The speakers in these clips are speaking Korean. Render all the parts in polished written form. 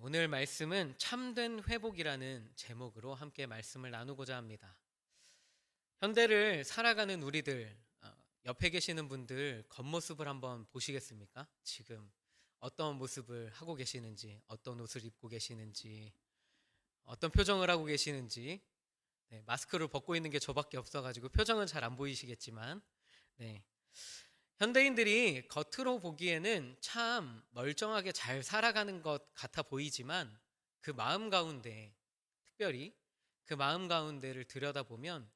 오늘 말씀은 참된 회복이라는 제목으로 함께 말씀을 나누고자 합니다. 현대를 살아가는 우리들, 옆에 계시는 분들 겉모습을 한번 보시겠습니까? 지금 어떤 모습을 하고 계시는지, 어떤 옷을 입고 계시는지, 어떤 표정을 하고 계시는지. 마스크를 벗고 있는 게 저밖에 없어가지고 표정은 잘 안 보이시겠지만, 네. 현대인들이 겉으로 보기에는 참 멀쩡하게 잘 살아가는 것 같아 보이지만 그 마음 가운데, 특별히 그 마음 가운데를 들여다보면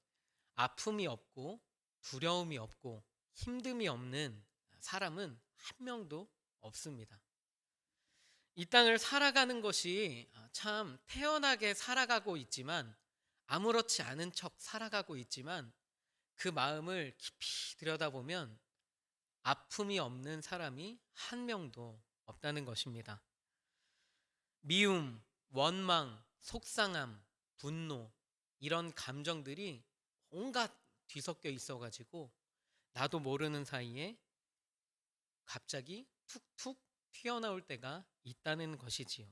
아픔이 없고 두려움이 없고 힘듦이 없는 사람은 한 명도 없습니다. 이 땅을 살아가는 것이 참 태연하게 살아가고 있지만, 아무렇지 않은 척 살아가고 있지만, 그 마음을 깊이 들여다보면 아픔이 없는 사람이 한 명도 없다는 것입니다. 미움, 원망, 속상함, 분노, 이런 감정들이 온갖 뒤섞여 있어가지고 나도 모르는 사이에 갑자기 툭툭 튀어나올 때가 있다는 것이지요.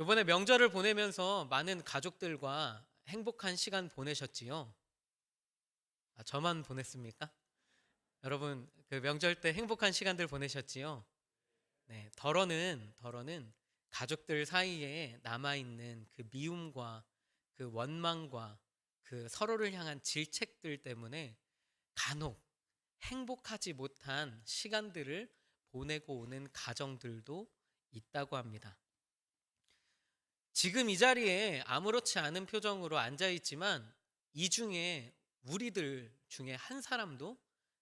이번에 명절을 보내면서 많은 가족들과 행복한 시간 보내셨지요? 저만 보냈습니까? 여러분, 그 명절 때 행복한 시간들 보내셨지요? 네, 덜어는 가족들 사이에 남아있는 그 미움과 그 원망과 그 서로를 향한 질책들 때문에 간혹 행복하지 못한 시간들을 보내고 오는 가정들도 있다고 합니다. 지금 이 자리에 아무렇지 않은 표정으로 앉아있지만 이 중에 우리들 중에 한 사람도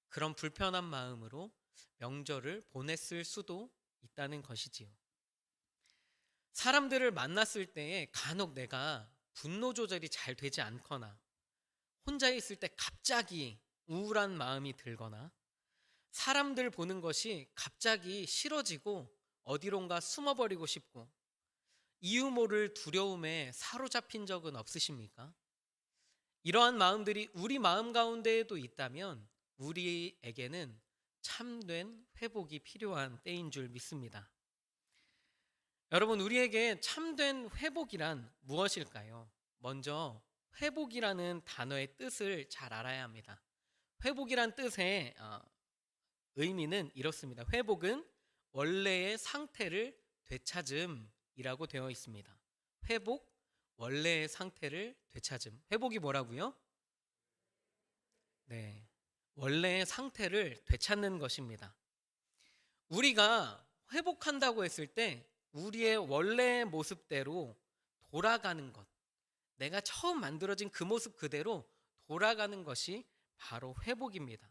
그런 불편한 마음으로 명절을 보냈을 수도 있다는 것이지요. 사람들을 만났을 때에 간혹 내가 분노 조절이 잘 되지 않거나 혼자 있을 때 갑자기 우울한 마음이 들거나 사람들 보는 것이 갑자기 싫어지고 어디론가 숨어버리고 싶고 이유 모를 두려움에 사로잡힌 적은 없으십니까? 이러한 마음들이 우리 마음 가운데에도 있다면 우리에게는 참된 회복이 필요한 때인 줄 믿습니다. 여러분, 우리에게 참된 회복이란 무엇일까요? 먼저 회복이라는 단어의 뜻을 잘 알아야 합니다. 회복이란 뜻의 의미는 이렇습니다. 회복은 원래의 상태를 되찾음이라고 되어 있습니다. 회복, 원래의 상태를 되찾음. 회복이 뭐라고요? 네, 원래의 상태를 되찾는 것입니다. 우리가 회복한다고 했을 때 우리의 원래의 모습대로 돌아가는 것, 내가 처음 만들어진 그 모습 그대로 돌아가는 것이 바로 회복입니다.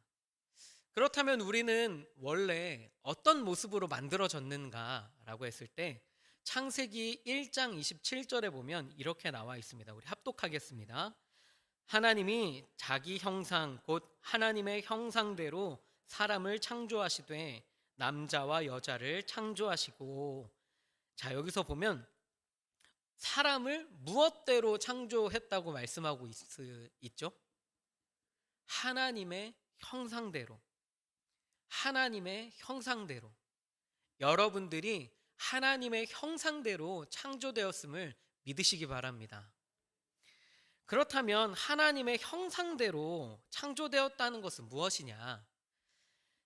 그렇다면 우리는 원래 어떤 모습으로 만들어졌는가라고 했을 때 창세기 1장 27절에 보면 이렇게 나와 있습니다. 우리 합독하겠습니다. 하나님이 자기 형상 곧 하나님의 형상대로 사람을 창조하시되 남자와 여자를 창조하시고. 자, 여기서 보면 사람을 무엇대로 창조했다고 말씀하고 있죠? 하나님의 형상대로. 하나님의 형상대로. 여러분들이 하나님의 형상대로 창조되었음을 믿으시기 바랍니다. 그렇다면 하나님의 형상대로 창조되었다는 것은 무엇이냐?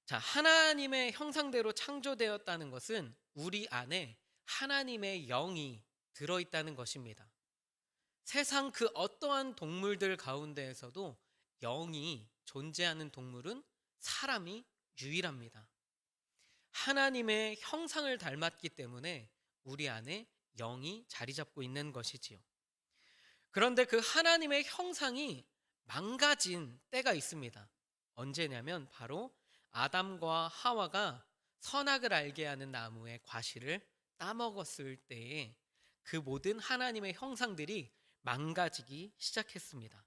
자, 하나님의 형상대로 창조되었다는 것은 우리 안에 하나님의 영이 들어있다는 것입니다. 세상 그 어떠한 동물들 가운데에서도 영이 존재하는 동물은 사람이 유일합니다. 하나님의 형상을 닮았기 때문에 우리 안에 영이 자리 잡고 있는 것이지요. 그런데 그 하나님의 형상이 망가진 때가 있습니다. 언제냐면 바로 아담과 하와가 선악을 알게 하는 나무의 과실을 따먹었을 때에 그 모든 하나님의 형상들이 망가지기 시작했습니다.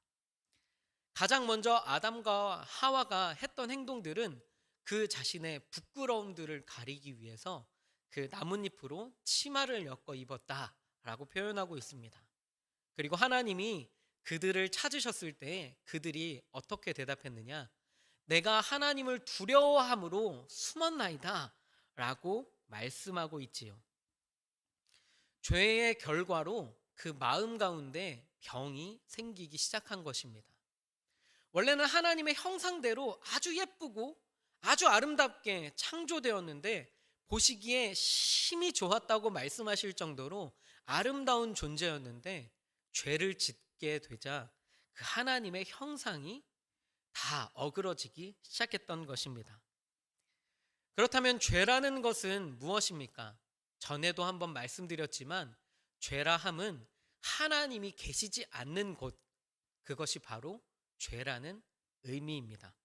가장 먼저 아담과 하와가 했던 행동들은 그 자신의 부끄러움들을 가리기 위해서 그 나뭇잎으로 치마를 엮어 입었다라고 표현하고 있습니다. 그리고 하나님이 그들을 찾으셨을 때 그들이 어떻게 대답했느냐? 내가 하나님을 두려워함으로 숨었나이다 라고 말씀하고 있지요. 죄의 결과로 그 마음 가운데 병이 생기기 시작한 것입니다. 원래는 하나님의 형상대로 아주 예쁘고 아주 아름답게 창조되었는데 보시기에 심히 좋았다고 말씀하실 정도로 아름다운 존재였는데 죄를 짓게 되자 그 하나님의 형상이 다 어그러지기 시작했던 것입니다. 그렇다면 죄라는 것은 무엇입니까? 전에도 한번 말씀드렸지만 죄라 함은 하나님이 계시지 않는 곳, 그것이 바로 죄라는 의미입니다.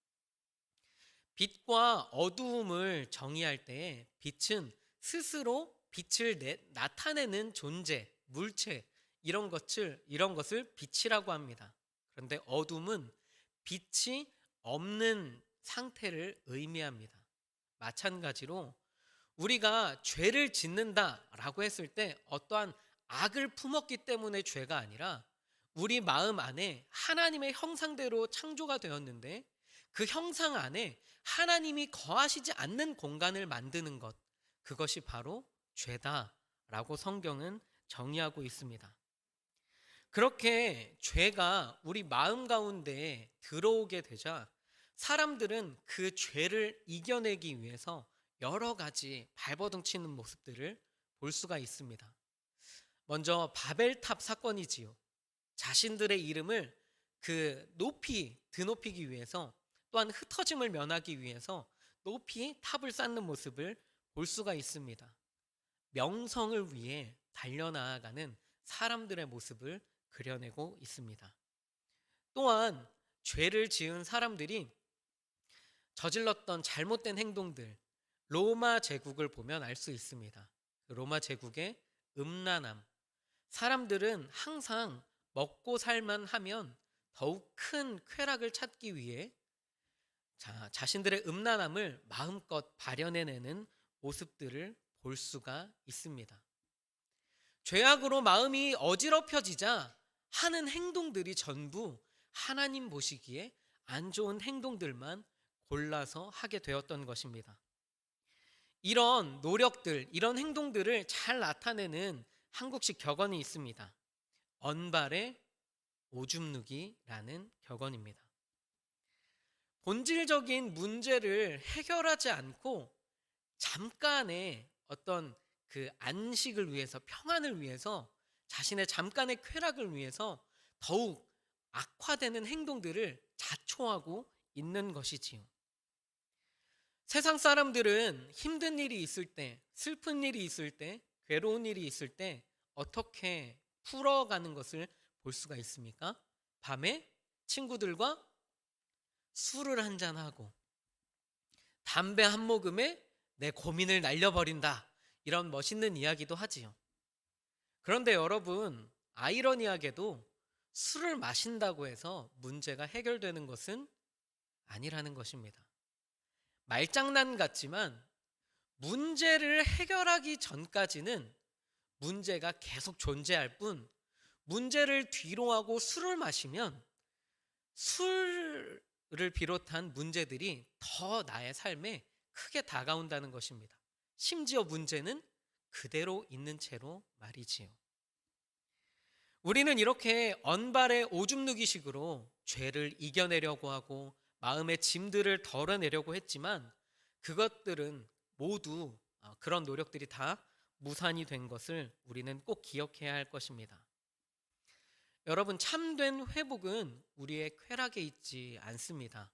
빛과 어두움을 정의할 때 빛은 스스로 빛을 나타내는 존재, 물체 이런 것을 빛이라고 합니다. 그런데 어둠은 빛이 없는 상태를 의미합니다. 마찬가지로 우리가 죄를 짓는다라고 했을 때 어떠한 악을 품었기 때문에 죄가 아니라 우리 마음 안에 하나님의 형상대로 창조가 되었는데 그 형상 안에 하나님이 거하시지 않는 공간을 만드는 것, 그것이 바로 죄다라고 성경은 정의하고 있습니다. 그렇게 죄가 우리 마음 가운데 들어오게 되자 사람들은 그 죄를 이겨내기 위해서 여러 가지 발버둥 치는 모습들을 볼 수가 있습니다. 먼저 바벨탑 사건이지요. 자신들의 이름을 드높이기 위해서 또한 흩어짐을 면하기 위해서 높이 탑을 쌓는 모습을 볼 수가 있습니다. 명성을 위해 달려나가는 사람들의 모습을 그려내고 있습니다. 또한 죄를 지은 사람들이 저질렀던 잘못된 행동들, 로마 제국을 보면 알 수 있습니다. 로마 제국의 음란함, 사람들은 항상 먹고 살만 하면 더욱 큰 쾌락을 찾기 위해 자신들의 음란함을 마음껏 발현해내는 모습들을 볼 수가 있습니다. 죄악으로 마음이 어지럽혀지자 하는 행동들이 전부 하나님 보시기에 안 좋은 행동들만 골라서 하게 되었던 것입니다. 이런 노력들, 이런 행동들을 잘 나타내는 한국식 격언이 있습니다. 언발의 오줌 누기라는 격언입니다. 본질적인 문제를 해결하지 않고 잠깐의 어떤 그 안식을 위해서, 평안을 위해서, 자신의 잠깐의 쾌락을 위해서 더욱 악화되는 행동들을 자초하고 있는 것이지요. 세상 사람들은 힘든 일이 있을 때, 슬픈 일이 있을 때, 괴로운 일이 있을 때 어떻게 풀어가는 것을 볼 수가 있습니까? 밤에 친구들과 술을 한잔하고 담배 한 모금에 내 고민을 날려버린다, 이런 멋있는 이야기도 하지요. 그런데 여러분, 아이러니하게도 술을 마신다고 해서 문제가 해결되는 것은 아니라는 것입니다. 말장난 같지만 문제를 해결하기 전까지는 문제가 계속 존재할 뿐, 문제를 뒤로하고 술을 마시면 술을 비롯한 문제들이 더 나의 삶에 크게 다가온다는 것입니다. 심지어 문제는 그대로 있는 채로 말이지요. 우리는 이렇게 언발의 오줌 누기식으로 죄를 이겨내려고 하고 마음의 짐들을 덜어내려고 했지만 그것들은 모두 그런 노력들이 다 무산이 된 것을 우리는 꼭 기억해야 할 것입니다. 여러분, 참된 회복은 우리의 쾌락에 있지 않습니다.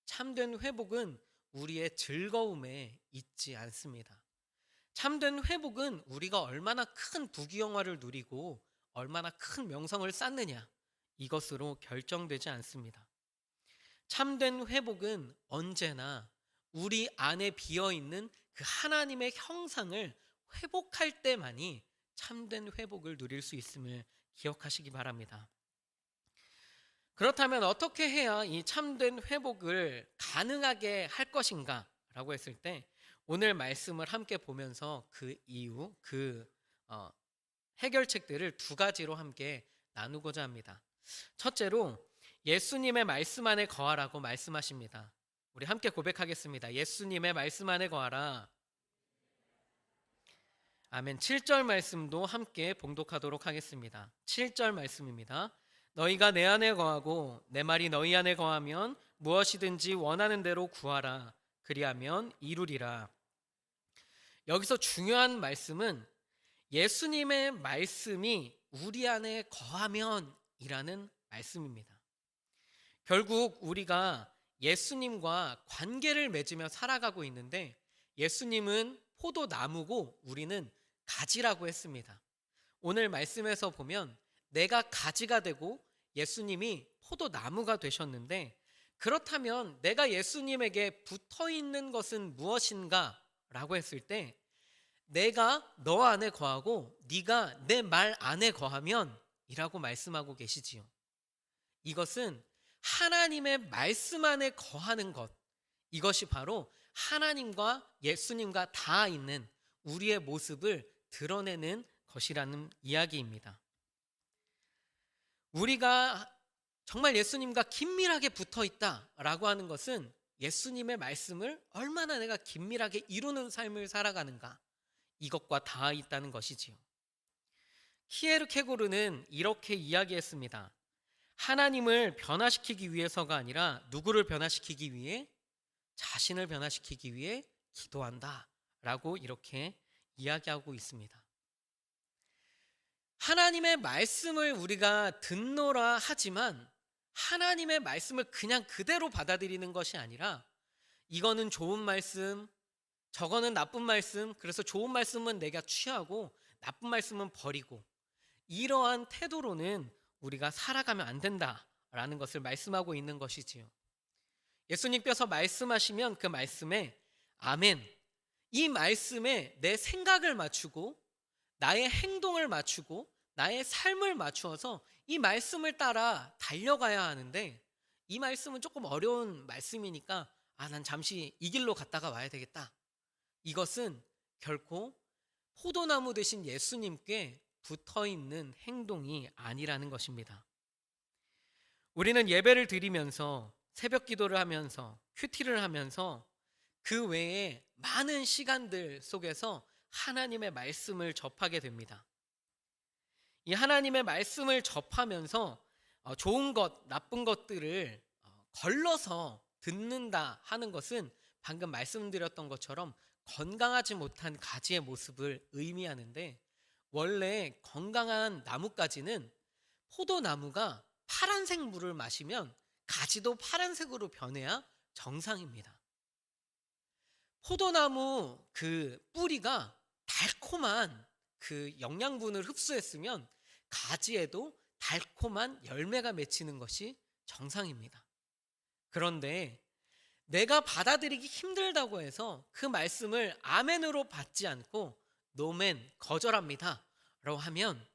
참된 회복은 우리의 즐거움에 있지 않습니다. 참된 회복은 우리가 얼마나 큰 부귀영화를 누리고 얼마나 큰 명성을 쌓느냐, 이것으로 결정되지 않습니다. 참된 회복은 언제나 우리 안에 비어있는 그 하나님의 형상을 회복할 때만이 참된 회복을 누릴 수 있음을 기억하시기 바랍니다. 그렇다면 어떻게 해야 이 참된 회복을 가능하게 할 것인가 라고 했을 때 오늘 말씀을 함께 보면서 그 이유, 해결책들을 두 가지로 함께 나누고자 합니다. 첫째로 예수님의 말씀 안에 거하라고 말씀하십니다. 우리 함께 고백하겠습니다. 예수님의 말씀 안에 거하라. 아멘. 7절 말씀도 함께 봉독하도록 하겠습니다. 7절 말씀입니다. 너희가 내 안에 거하고 내 말이 너희 안에 거하면 무엇이든지 원하는 대로 구하라. 그리하면 이루리라. 여기서 중요한 말씀은 예수님의 말씀이 우리 안에 거하면이라는 말씀입니다. 결국 우리가 예수님과 관계를 맺으며 살아가고 있는데 예수님은 포도나무고 우리는 가지라고 했습니다. 오늘 말씀에서 보면 내가 가지가 되고 예수님이 포도나무가 되셨는데, 그렇다면 내가 예수님에게 붙어 있는 것은 무엇인가 라고 했을 때, 내가 너 안에 거하고 네가 내 말 안에 거하면 이라고 말씀하고 계시지요. 이것은 하나님의 말씀 안에 거하는 것, 이것이 바로 하나님과 예수님과 닿아 있는 우리의 모습을 드러내는 것이라는 이야기입니다. 우리가 정말 예수님과 긴밀하게 붙어 있다라고 하는 것은 예수님의 말씀을 얼마나 내가 긴밀하게 이루는 삶을 살아가는가, 이것과 닿아 있다는 것이지요. 키에르케고르는 이렇게 이야기했습니다. 하나님을 변화시키기 위해서가 아니라 누구를 변화시키기 위해? 자신을 변화시키기 위해 기도한다 라고 이렇게 이야기하고 있습니다. 하나님의 말씀을 우리가 듣노라 하지만 하나님의 말씀을 그냥 그대로 받아들이는 것이 아니라, 이거는 좋은 말씀, 저거는 나쁜 말씀, 그래서 좋은 말씀은 내가 취하고 나쁜 말씀은 버리고, 이러한 태도로는 우리가 살아가면 안 된다라는 것을 말씀하고 있는 것이지요. 예수님께서 말씀하시면 그 말씀에 아멘, 이 말씀에 내 생각을 맞추고 나의 행동을 맞추고 나의 삶을 맞추어서 이 말씀을 따라 달려가야 하는데, 이 말씀은 조금 어려운 말씀이니까 난 잠시 이 길로 갔다가 와야 되겠다, 이것은 결코 포도나무 되신 예수님께 붙어있는 행동이 아니라는 것입니다. 우리는 예배를 드리면서, 새벽 기도를 하면서, 큐티를 하면서 그 외에 많은 시간들 속에서 하나님의 말씀을 접하게 됩니다. 이 하나님의 말씀을 접하면서 좋은 것, 나쁜 것들을 걸러서 듣는다 하는 것은 방금 말씀드렸던 것처럼 건강하지 못한 가지의 모습을 의미하는데, 원래 건강한 나뭇가지는 포도나무가 파란색 물을 마시면 가지도 파란색으로 변해야 정상입니다. 포도나무 그 뿌리가 달콤한 그 영양분을 흡수했으면 가지에도 달콤한 열매가 맺히는 것이 정상입니다. 그런데 내가 받아들이기 힘들다고 해서 그 말씀을 아멘으로 받지 않고 노멘, 거절합니다 라고 하면,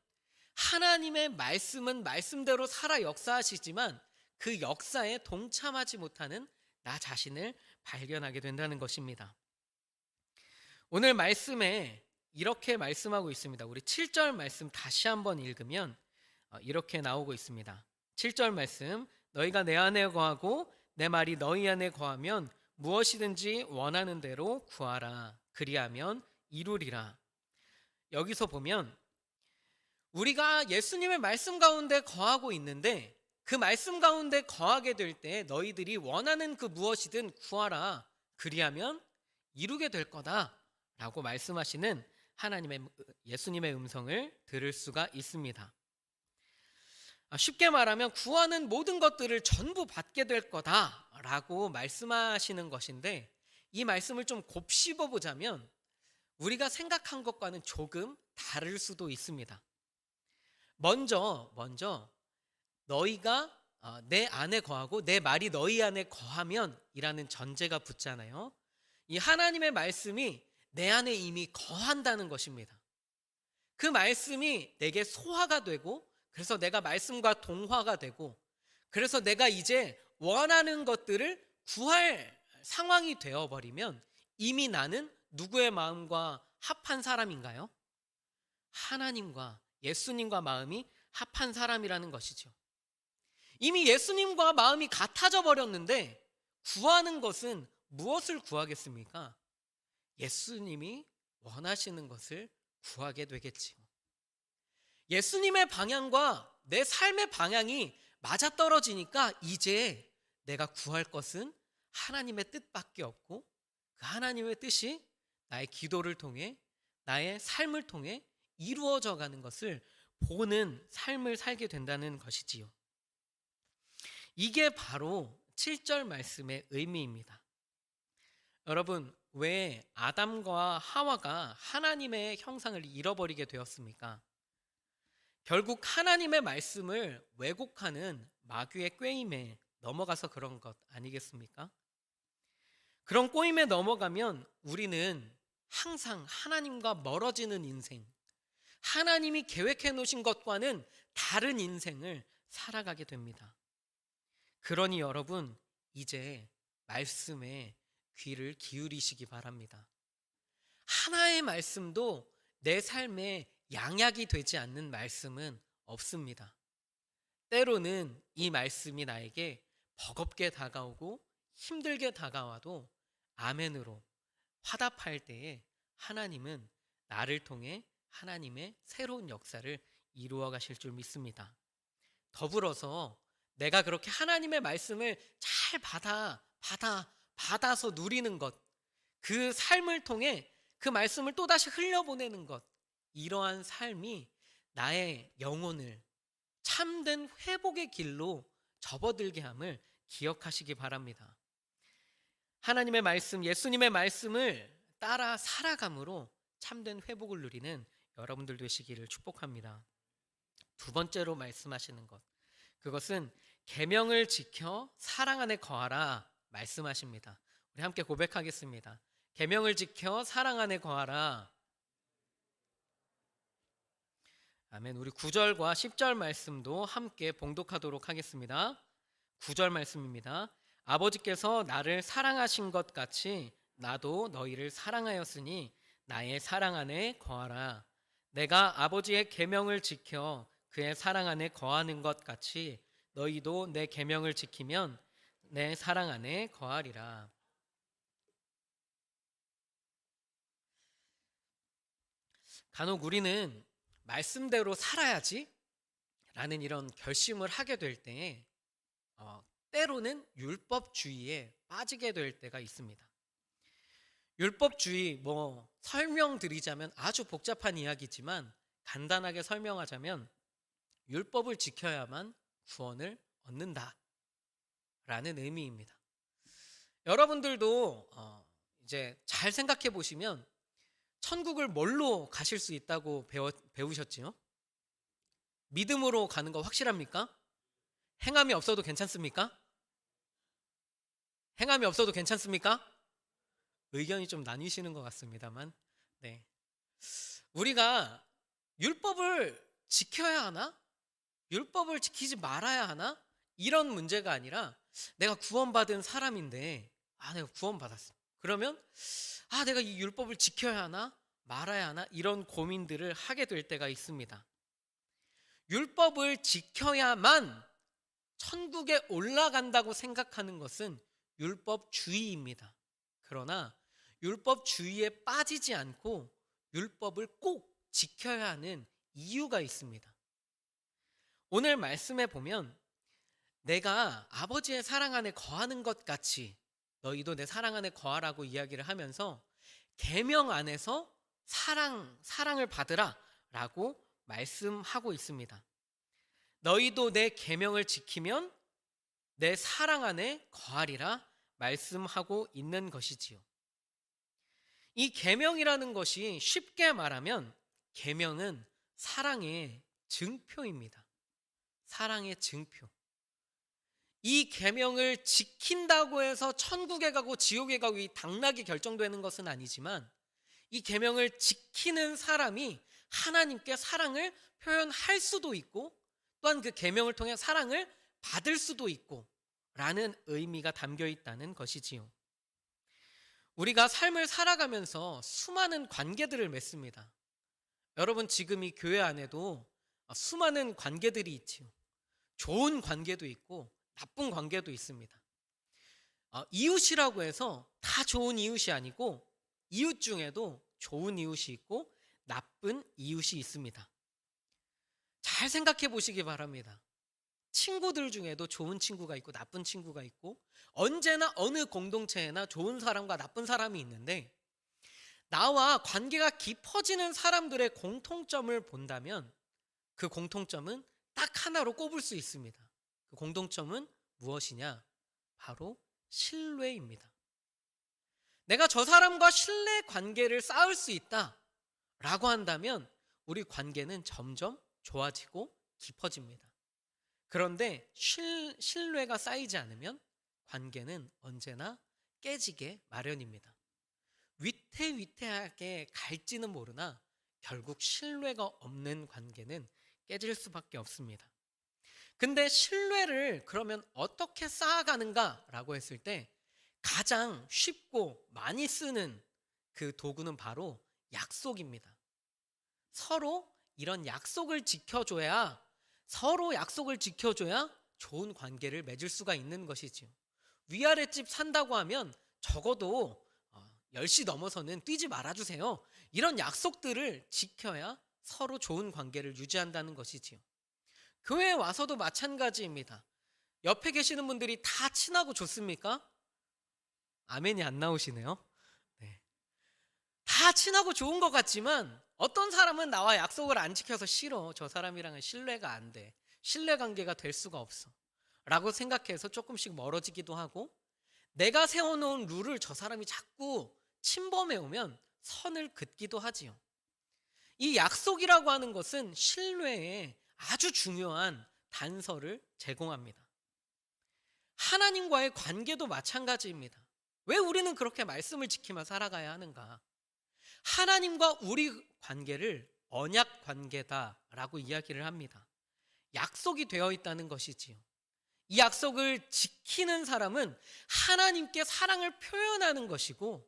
하나님의 말씀은 말씀대로 살아 역사하시지만 그 역사에 동참하지 못하는 나 자신을 발견하게 된다는 것입니다. 오늘 말씀에 이렇게 말씀하고 있습니다. 우리 7절 말씀 다시 한번 읽으면 이렇게 나오고 있습니다. 7절 말씀, 너희가 내 안에 거하고 내 말이 너희 안에 거하면 무엇이든지 원하는 대로 구하라. 그리하면 이루리라. 여기서 보면 우리가 예수님의 말씀 가운데 거하고 있는데, 그 말씀 가운데 거하게 될 때 너희들이 원하는 그 무엇이든 구하라. 그리하면 이루게 될 거다 라고 말씀하시는 하나님의, 예수님의 음성을 들을 수가 있습니다. 쉽게 말하면 구하는 모든 것들을 전부 받게 될 거다라고 말씀하시는 것인데, 이 말씀을 좀 곱씹어 보자면 우리가 생각한 것과는 조금 다를 수도 있습니다. 먼저 너희가 내 안에 거하고 내 말이 너희 안에 거하면 이라는 전제가 붙잖아요. 이 하나님의 말씀이 내 안에 이미 거한다는 것입니다. 그 말씀이 내게 소화가 되고, 그래서 내가 말씀과 동화가 되고, 그래서 내가 이제 원하는 것들을 구할 상황이 되어버리면 이미 나는 누구의 마음과 합한 사람인가요? 하나님과 예수님과 마음이 합한 사람이라는 것이죠. 이미 예수님과 마음이 같아져 버렸는데 구하는 것은 무엇을 구하겠습니까? 예수님이 원하시는 것을 구하게 되겠지요. 예수님의 방향과 내 삶의 방향이 맞아떨어지니까 이제 내가 구할 것은 하나님의 뜻밖에 없고 그 하나님의 뜻이 나의 기도를 통해 나의 삶을 통해 이루어져 가는 것을 보는 삶을 살게 된다는 것이지요. 이게 바로 7절 말씀의 의미입니다. 여러분, 왜 아담과 하와가 하나님의 형상을 잃어버리게 되었습니까? 결국 하나님의 말씀을 왜곡하는 마귀의 꾀임에 넘어가서 그런 것 아니겠습니까? 그런 꼬임에 넘어가면 우리는 항상 하나님과 멀어지는 인생, 하나님이 계획해 놓으신 것과는 다른 인생을 살아가게 됩니다. 그러니 여러분, 이제 말씀에 귀를 기울이시기 바랍니다. 하나의 말씀도 내 삶에 양약이 되지 않는 말씀은 없습니다. 때로는 이 말씀이 나에게 버겁게 다가오고 힘들게 다가와도 아멘으로 화답할 때에 하나님은 나를 통해 하나님의 새로운 역사를 이루어 가실 줄 믿습니다. 더불어서 내가 그렇게 하나님의 말씀을 잘 받아서 누리는 것, 그 삶을 통해 그 말씀을 또다시 흘려보내는 것, 이러한 삶이 나의 영혼을 참된 회복의 길로 접어들게 함을 기억하시기 바랍니다. 하나님의 말씀, 예수님의 말씀을 따라 살아감으로 참된 회복을 누리는 여러분들 되시기를 축복합니다. 두 번째로 말씀하시는 것, 그것은 계명을 지켜 사랑 안에 거하라 말씀하십니다. 우리 함께 고백하겠습니다. 계명을 지켜 사랑 안에 거하라. 아멘. 우리 9절과 10절 말씀도 함께 봉독하도록 하겠습니다. 9절 말씀입니다. 아버지께서 나를 사랑하신 것 같이 나도 너희를 사랑하였으니 나의 사랑 안에 거하라. 내가 아버지의 계명을 지켜 그의 사랑 안에 거하는 것 같이 너희도 내 계명을 지키면 내 사랑 안에 거하리라. 간혹 우리는 말씀대로 살아야지 라는 이런 결심을 하게 될 때 때로는 율법주의에 빠지게 될 때가 있습니다. 율법주의 설명드리자면 아주 복잡한 이야기지만 간단하게 설명하자면 율법을 지켜야만 구원을 얻는다 라는 의미입니다. 여러분들도 이제 잘 생각해 보시면 천국을 뭘로 가실 수 있다고 배우셨지요? 믿음으로 가는 거 확실합니까? 행함이 없어도 괜찮습니까? 행함이 없어도 괜찮습니까? 의견이 좀 나뉘시는 것 같습니다만, 네. 우리가 율법을 지켜야 하나? 율법을 지키지 말아야 하나? 이런 문제가 아니라 내가 구원받은 사람인데 내가 구원받았어. 그러면 내가 이 율법을 지켜야 하나? 말아야 하나? 이런 고민들을 하게 될 때가 있습니다. 율법을 지켜야만 천국에 올라간다고 생각하는 것은 율법주의입니다. 그러나 율법주의에 빠지지 않고 율법을 꼭 지켜야 하는 이유가 있습니다. 오늘 말씀에 보면 내가 아버지의 사랑 안에 거하는 것 같이 너희도 내 사랑 안에 거하라고 이야기를 하면서 계명 안에서 사랑을 받으라 라고 말씀하고 있습니다. 너희도 내 계명을 지키면 내 사랑 안에 거하리라 말씀하고 있는 것이지요. 이 계명이라는 것이 쉽게 말하면 계명은 사랑의 증표입니다. 사랑의 증표. 이 계명을 지킨다고 해서 천국에 가고 지옥에 가고 이 당락이 결정되는 것은 아니지만 이 계명을 지키는 사람이 하나님께 사랑을 표현할 수도 있고 또한 그 계명을 통해 사랑을 받을 수도 있고 라는 의미가 담겨 있다는 것이지요. 우리가 삶을 살아가면서 수많은 관계들을 맺습니다. 여러분 지금 이 교회 안에도 수많은 관계들이 있지요. 좋은 관계도 있고 나쁜 관계도 있습니다. 이웃이라고 해서 다 좋은 이웃이 아니고 이웃 중에도 좋은 이웃이 있고 나쁜 이웃이 있습니다. 잘 생각해 보시기 바랍니다. 친구들 중에도 좋은 친구가 있고 나쁜 친구가 있고 언제나 어느 공동체에나 좋은 사람과 나쁜 사람이 있는데 나와 관계가 깊어지는 사람들의 공통점을 본다면 그 공통점은 딱 하나로 꼽을 수 있습니다. 그 공통점은 무엇이냐? 바로 신뢰입니다. 내가 저 사람과 신뢰 관계를 쌓을 수 있다라고 한다면 우리 관계는 점점 좋아지고 깊어집니다. 그런데 신뢰가 쌓이지 않으면 관계는 언제나 깨지게 마련입니다. 위태위태하게 갈지는 모르나 결국 신뢰가 없는 관계는 깨질 수밖에 없습니다. 근데 신뢰를 그러면 어떻게 쌓아가는가라고 했을 때 가장 쉽고 많이 쓰는 그 도구는 바로 약속입니다. 서로 이런 약속을 지켜줘야 좋은 관계를 맺을 수가 있는 것이지요. 위아랫집 산다고 하면 적어도 10시 넘어서는 뛰지 말아주세요. 이런 약속들을 지켜야 서로 좋은 관계를 유지한다는 것이지요. 교회에 와서도 마찬가지입니다. 옆에 계시는 분들이 다 친하고 좋습니까? 아멘이 안 나오시네요. 네. 다 친하고 좋은 것 같지만 어떤 사람은 나와 약속을 안 지켜서 싫어. 저 사람이랑은 신뢰가 안 돼. 신뢰관계가 될 수가 없어. 라고 생각해서 조금씩 멀어지기도 하고 내가 세워놓은 룰을 저 사람이 자꾸 침범해 오면 선을 긋기도 하지요. 이 약속이라고 하는 것은 신뢰에 아주 중요한 단서를 제공합니다. 하나님과의 관계도 마찬가지입니다. 왜 우리는 그렇게 말씀을 지키며 살아가야 하는가? 하나님과 우리 관계를 언약 관계다라고 이야기를 합니다. 약속이 되어 있다는 것이지요. 이 약속을 지키는 사람은 하나님께 사랑을 표현하는 것이고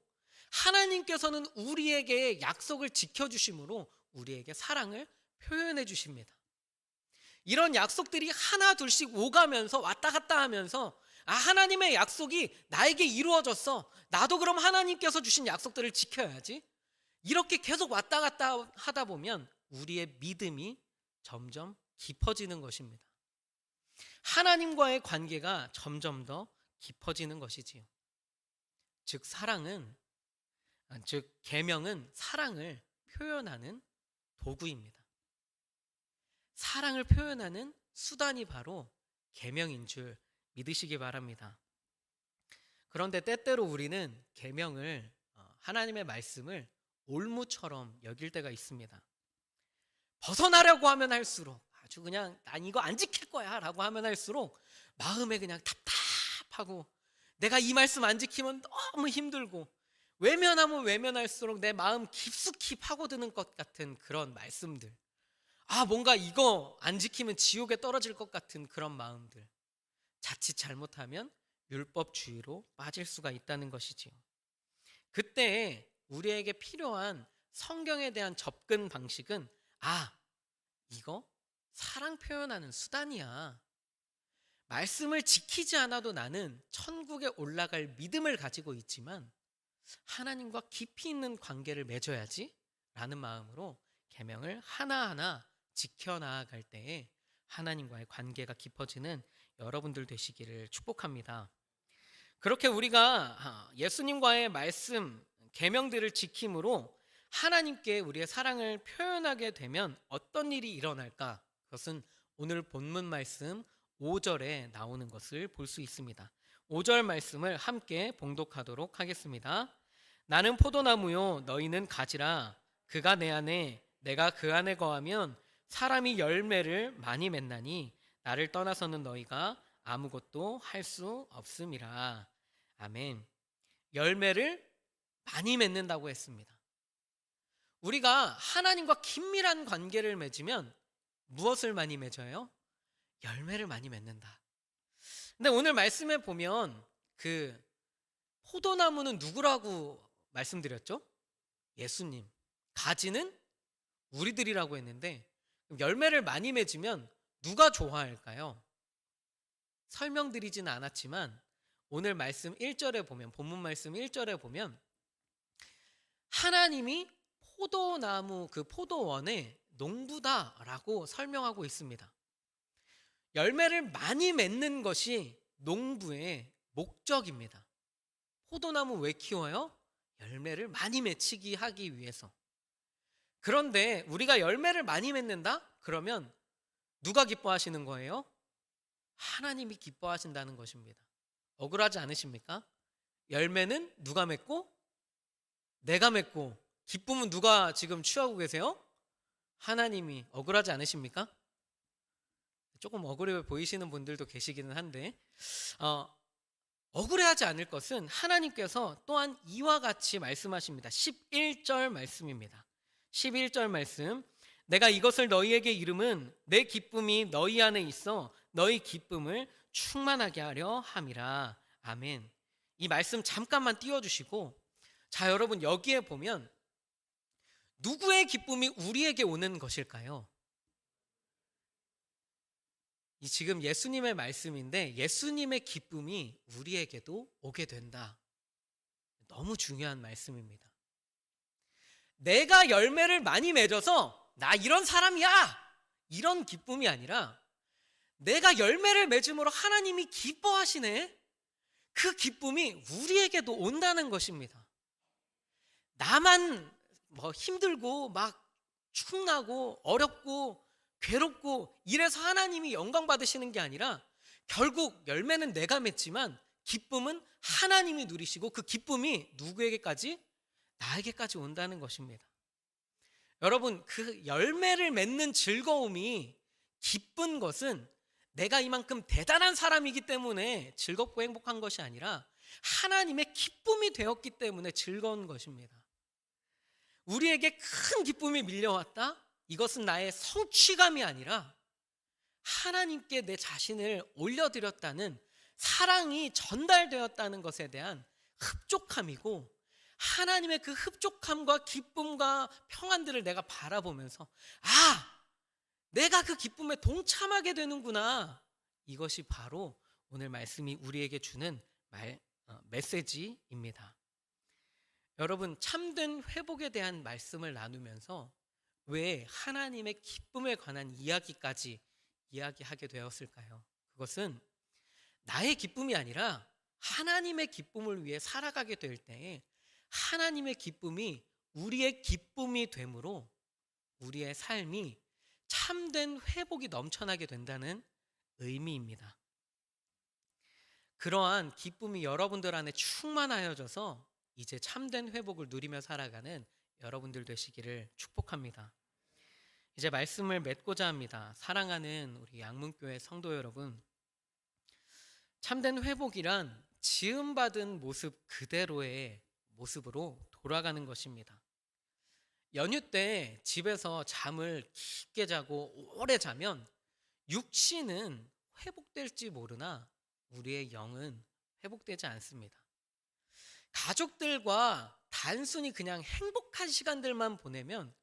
하나님께서는 우리에게 약속을 지켜주심으로 우리에게 사랑을 표현해 주십니다. 이런 약속들이 하나 둘씩 오가면서 왔다 갔다 하면서 하나님의 약속이 나에게 이루어졌어. 나도 그럼 하나님께서 주신 약속들을 지켜야지. 이렇게 계속 왔다 갔다 하다 보면 우리의 믿음이 점점 깊어지는 것입니다. 하나님과의 관계가 점점 더 깊어지는 것이지요. 즉 계명은 사랑을 표현하는 도구입니다. 사랑을 표현하는 수단이 바로 계명인 줄 믿으시기 바랍니다. 그런데 때때로 우리는 계명을 하나님의 말씀을 올무처럼 여길 때가 있습니다. 벗어나려고 하면 할수록 아주 그냥 난 이거 안 지킬 거야 라고 하면 할수록 마음에 그냥 답답하고 내가 이 말씀 안 지키면 너무 힘들고 외면하면 외면할수록 내 마음 깊숙이 파고드는 것 같은 그런 말씀들, 뭔가 이거 안 지키면 지옥에 떨어질 것 같은 그런 마음들, 자칫 잘못하면 율법주의로 빠질 수가 있다는 것이지요. 그때 우리에게 필요한 성경에 대한 접근 방식은 이거 사랑 표현하는 수단이야. 말씀을 지키지 않아도 나는 천국에 올라갈 믿음을 가지고 있지만 하나님과 깊이 있는 관계를 맺어야지 라는 마음으로 계명을 하나하나 지켜나아갈 때에 하나님과의 관계가 깊어지는 여러분들 되시기를 축복합니다. 그렇게 우리가 예수님과의 말씀, 계명들을 지킴으로 하나님께 우리의 사랑을 표현하게 되면 어떤 일이 일어날까? 그것은 오늘 본문 말씀 5절에 나오는 것을 볼 수 있습니다. 5절 말씀을 함께 봉독하도록 하겠습니다. 나는 포도나무요 너희는 가지라. 그가 내 안에 내가 그 안에 거하면 사람이 열매를 많이 맺나니 나를 떠나서는 너희가 아무것도 할 수 없음이라. 아멘. 열매를 많이 맺는다고 했습니다. 우리가 하나님과 긴밀한 관계를 맺으면 무엇을 많이 맺어요? 열매를 많이 맺는다. 근데 오늘 말씀에 보면 그 포도나무는 누구라고 말씀드렸죠? 예수님. 가지는 우리들이라고 했는데 열매를 많이 맺으면 누가 좋아할까요? 설명드리지는 않았지만 오늘 말씀 1절에 보면 본문 말씀 1절에 보면 하나님이 포도나무 그 포도원의 농부다라고 설명하고 있습니다. 열매를 많이 맺는 것이 농부의 목적입니다. 포도나무 왜 키워요? 열매를 많이 맺히게 하기 위해서. 그런데 우리가 열매를 많이 맺는다? 그러면 누가 기뻐하시는 거예요? 하나님이 기뻐하신다는 것입니다. 억울하지 않으십니까? 열매는 누가 맺고? 내가 맺고. 기쁨은 누가 지금 취하고 계세요? 하나님이. 억울하지 않으십니까? 조금 억울해 보이시는 분들도 계시기는 한데 억울해하지 않을 것은 하나님께서 또한 이와 같이 말씀하십니다. 11절 말씀입니다. 11절 말씀. 내가 이것을 너희에게 이름은 내 기쁨이 너희 안에 있어 너희 기쁨을 충만하게 하려 함이라. 아멘. 이 말씀 잠깐만 띄워주시고, 자, 여러분, 여기에 보면 누구의 기쁨이 우리에게 오는 것일까요? 이 지금 예수님의 말씀인데 예수님의 기쁨이 우리에게도 오게 된다. 너무 중요한 말씀입니다. 내가 열매를 많이 맺어서 나 이런 사람이야! 이런 기쁨이 아니라 내가 열매를 맺음으로 하나님이 기뻐하시네? 그 기쁨이 우리에게도 온다는 것입니다. 나만 힘들고 막 축나고 어렵고 괴롭고 이래서 하나님이 영광 받으시는 게 아니라 결국 열매는 내가 맺지만 기쁨은 하나님이 누리시고 그 기쁨이 누구에게까지? 나에게까지 온다는 것입니다. 여러분, 그 열매를 맺는 즐거움이 기쁜 것은 내가 이만큼 대단한 사람이기 때문에 즐겁고 행복한 것이 아니라 하나님의 기쁨이 되었기 때문에 즐거운 것입니다. 우리에게 큰 기쁨이 밀려왔다? 이것은 나의 성취감이 아니라 하나님께 내 자신을 올려드렸다는 사랑이 전달되었다는 것에 대한 흡족함이고, 하나님의 그 흡족함과 기쁨과 평안들을 내가 바라보면서 내가 그 기쁨에 동참하게 되는구나. 이것이 바로 오늘 말씀이 우리에게 주는 메시지입니다. 여러분, 참된 회복에 대한 말씀을 나누면서 왜 하나님의 기쁨에 관한 이야기까지 이야기하게 되었을까요? 그것은 나의 기쁨이 아니라 하나님의 기쁨을 위해 살아가게 될 때에 하나님의 기쁨이 우리의 기쁨이 되므로 우리의 삶이 참된 회복이 넘쳐나게 된다는 의미입니다. 그러한 기쁨이 여러분들 안에 충만하여져서 이제 참된 회복을 누리며 살아가는 여러분들 되시기를 축복합니다. 이제 말씀을 맺고자 합니다. 사랑하는 우리 양문교회 성도 여러분, 참된 회복이란 지음받은 모습 그대로의 모습으로 돌아가는 것입니다. 연휴 때 집에서 잠을 깊게 자고 오래 자면 육신은 회복될지 모르나 우리의 영은 회복되지 않습니다. 가족들과 단순히 그냥 행복한 시간들만 보내면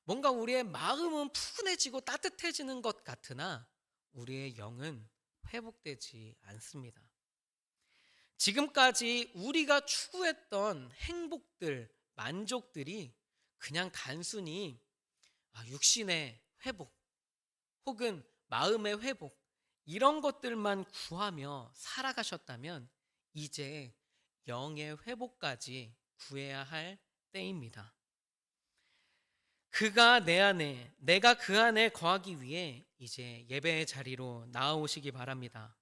뭔가 우리의 마음은 푸근해지고 따뜻해지는 것 같으나 우리의 영은 회복되지 않습니다. 지금까지 우리가 추구했던 행복들, 만족들이 그냥 단순히 육신의 회복 혹은 마음의 회복 이런 것들만 구하며 살아가셨다면 이제 영의 회복까지 구해야 할 때입니다. 그가 내 안에, 내가 그 안에 거하기 위해 이제 예배의 자리로 나아오시기 바랍니다.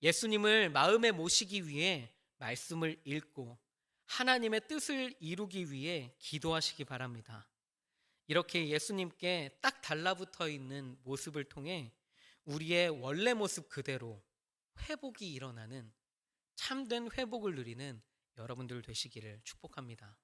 예수님을 마음에 모시기 위해 말씀을 읽고 하나님의 뜻을 이루기 위해 기도하시기 바랍니다. 이렇게 예수님께 딱 달라붙어 있는 모습을 통해 우리의 원래 모습 그대로 회복이 일어나는 참된 회복을 누리는 여러분들 되시기를 축복합니다.